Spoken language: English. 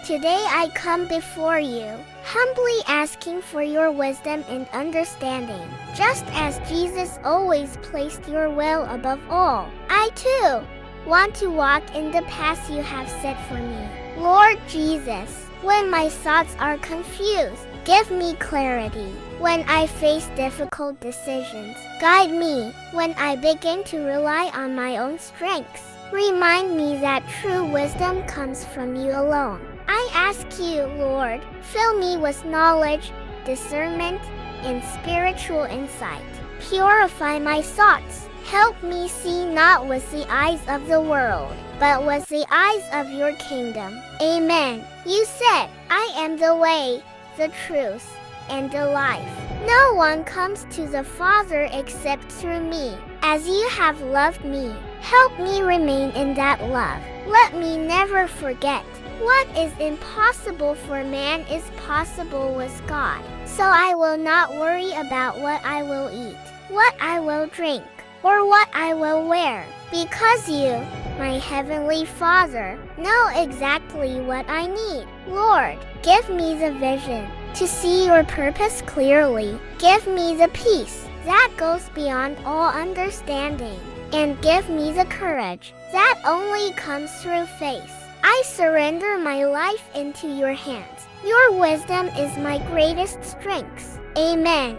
Today I come before you, humbly asking for your wisdom and understanding. Just as Jesus always placed your will above all, I too want to walk in the path you have set for me. Lord Jesus, when my thoughts are confused, give me clarity. When I face difficult decisions, guide me. When I begin to rely on my own strengths, remind me that true wisdom comes from you alone. I ask you, Lord, fill me with knowledge, discernment, and spiritual insight. Purify my thoughts. Help me see not with the eyes of the world, but with the eyes of your kingdom. Amen. You said, I am the way, the truth, and the life. No one comes to the Father except through me. As you have loved me, help me remain in that love. Let me never forget. What is impossible for man is possible with God. So I will not worry about what I will eat, what I will drink, or what I will wear, because you, my heavenly Father, know exactly what I need. Lord, give me the vision to see your purpose clearly. Give me the peace that goes beyond all understanding, and give me the courage that only comes through faith. I surrender my life into your hands. Your wisdom is my greatest strength. Amen.